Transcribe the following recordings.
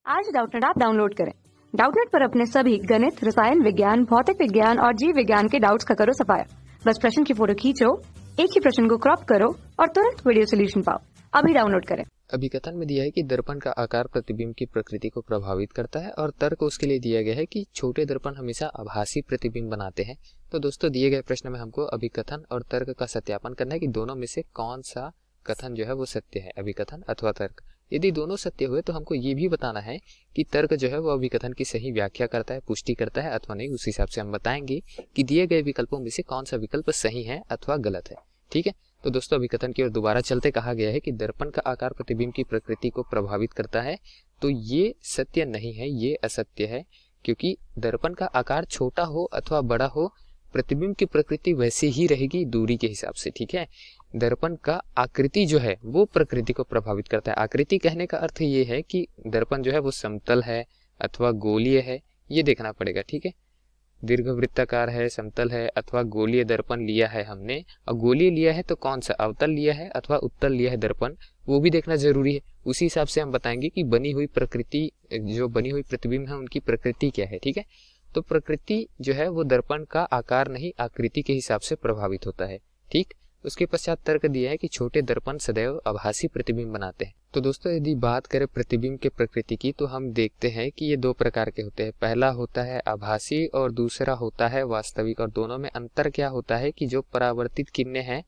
आज Doubtnut app download करें। Doubtnut पर अपने सभी गणित, रसायन विज्ञान, भौतिक विज्ञान और जीव विज्ञान के डाउट्स का करो सफाया। बस प्रश्न की फोटो खींचो, एक ही प्रश्न को क्रॉप करो और तुरंत वीडियो सोल्यूशन पाओ। अभी डाउनलोड करें। अभिकथन में दिया है कि दर्पण का आकार प्रतिबिंब की प्रकृति को प्रभावित करता है और तर्क उसके लिए दिया गया है कि छोटे दर्पण हमेशा आभासी प्रतिबिंब बनाते हैं। तो दोस्तों, दिए गए प्रश्न में हमको अभिकथन और तर्क का सत्यापन करना है कि दोनों में से कौन सा कथन जो है वो सत्य है, अभिकथन अथवा तर्क। यदि दोनों सत्य हुए तो हमको ये भी बताना है कि तर्क जो है वो अभिकथन की सही व्याख्या करता है, पुष्टि करता है अथवा नहीं। उस हिसाब से हम बताएंगे कि दिए गए विकल्पों में से कौन सा विकल्प सही है अथवा गलत है। ठीक है, तो दोस्तों अभिकथन की ओर दोबारा चलते कहा गया है कि दर्पण का आकार प्रतिबिंब की प्रकृति को प्रभावित करता है। तो ये सत्य नहीं है, ये असत्य है, क्योंकि दर्पण का आकार छोटा हो अथवा बड़ा हो, प्रतिबिंब की प्रकृति वैसी ही रहेगी दूरी के हिसाब से। ठीक है, दर्पण का आकृति जो है वो प्रकृति को प्रभावित करता है। आकृति कहने का अर्थ ये है कि दर्पण जो है वो समतल है अथवा गोलीय है, ये देखना पड़ेगा। ठीक है, दीर्घवृत्ताकार है, समतल है अथवा गोलीय दर्पण लिया है हमने, और गोलीय लिया है तो कौन सा, अवतल लिया है अथवा उत्तल लिया है दर्पण, वो भी देखना जरूरी है। उसी हिसाब से हम बताएंगे कि बनी हुई प्रकृति, जो बनी हुई प्रतिबिंब है उनकी प्रकृति क्या है। ठीक है, तो प्रकृति जो है वो दर्पण का आकार नहीं आकृति के हिसाब से प्रभावित होता है। ठीक, उसके पश्चात तर्क दिया है कि छोटे दर्पण सदैव आभासी प्रतिबिंब बनाते हैं। तो दोस्तों, यदि बात करें प्रतिबिंब के प्रकृति की तो हम देखते हैं कि ये दो प्रकार के होते हैं। पहला होता है आभासी और दूसरा होता है वास्तविक। और दोनों में अंतर क्या होता है कि जो परावर्तित किरणें हैं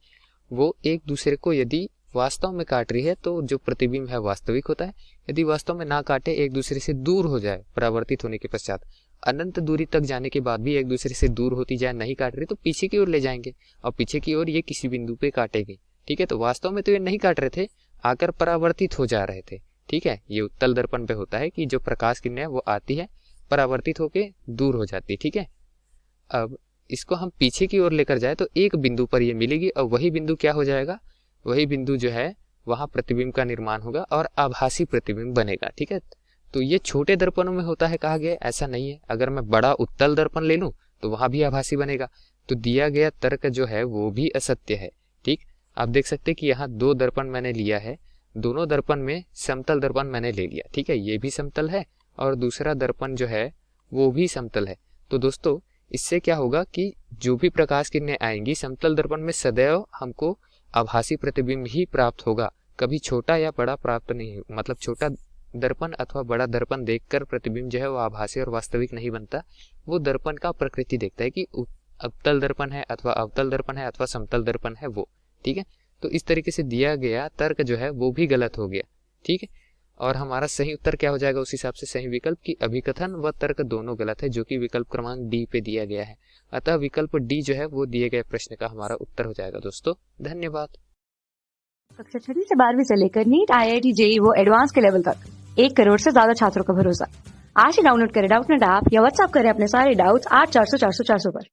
वो एक दूसरे को यदि वास्तव में काट रही है तो जो प्रतिबिंब है वास्तविक होता है। यदि वास्तव में ना काटे, एक दूसरे से दूर हो जाए परावर्तित होने के पश्चात, अनंत दूरी तक जाने के बाद भी एक दूसरे से दूर होती जाए, नहीं काट रही, तो पीछे की ओर ले जाएंगे और पीछे की ओर ये किसी बिंदु पे काटेगी। ठीक है, तो वास्तव में तो ये नहीं काट रहे थे, आकर परावर्तित हो जा रहे थे। ठीक है, ये उत्तल दर्पण पे होता है कि जो प्रकाश किरण है वो आती है, परावर्तित होके दूर हो जाती है। ठीक है, अब इसको हम पीछे की ओर लेकर जाए तो एक बिंदु पर ये मिलेगी और वही बिंदु क्या हो जाएगा, वही बिंदु जो है वहां प्रतिबिंब का निर्माण होगा और आभासी प्रतिबिंब बनेगा। ठीक है, तो ये छोटे दर्पणों में होता है कहा गया, ऐसा नहीं है। अगर मैं बड़ा उत्तल दर्पण ले लूं तो वहां भी आभासी बनेगा। तो दिया गया तर्क जो है वो भी असत्य है। ठीक, आप देख सकते हैं कि यहाँ दो दर्पण मैंने लिया है, दोनों दर्पण में समतल दर्पण मैंने ले लिया। ठीक है, ये भी समतल है और दूसरा दर्पण जो है वो भी समतल है। तो दोस्तों, इससे क्या होगा कि जो भी प्रकाश किरणें आएंगी समतल दर्पण में सदैव हमको आभासी प्रतिबिंब ही प्राप्त होगा, कभी छोटा या बड़ा प्राप्त नहीं। मतलब छोटा दर्पण अथवा बड़ा दर्पण देखकर प्रतिबिंब जो है वो आभासी और वास्तविक नहीं बनता। वो दर्पण का प्रकृति देखता है कि अवतल दर्पण है अथवा अवतल दर्पण है अथवा समतल दर्पण है वो। ठीक है, तो इस तरीके से दिया गया तर्क जो है वो भी गलत हो गया। ठीक है, और हमारा सही उत्तर क्या हो जाएगा उस हिसाब से, सही विकल्प की अभिकथन व तर्क दोनों गलत है, जो कि विकल्प क्रमांक डी पे दिया गया है। अतः विकल्प डी जो है वो दिए गए प्रश्न का हमारा उत्तर हो जाएगा। दोस्तों धन्यवाद। कक्षा 6 से 12वीं से लेकर नीट, IIT, JEE वो एडवांस के लेवल तक 1 करोड़ से ज्यादा छात्रों का भरोसा। आज ही डाउनलोड करें डाउटनेट ऐप या व्हाट्सएप करें अपने सारे डाउट्स 8400 400 400 पर।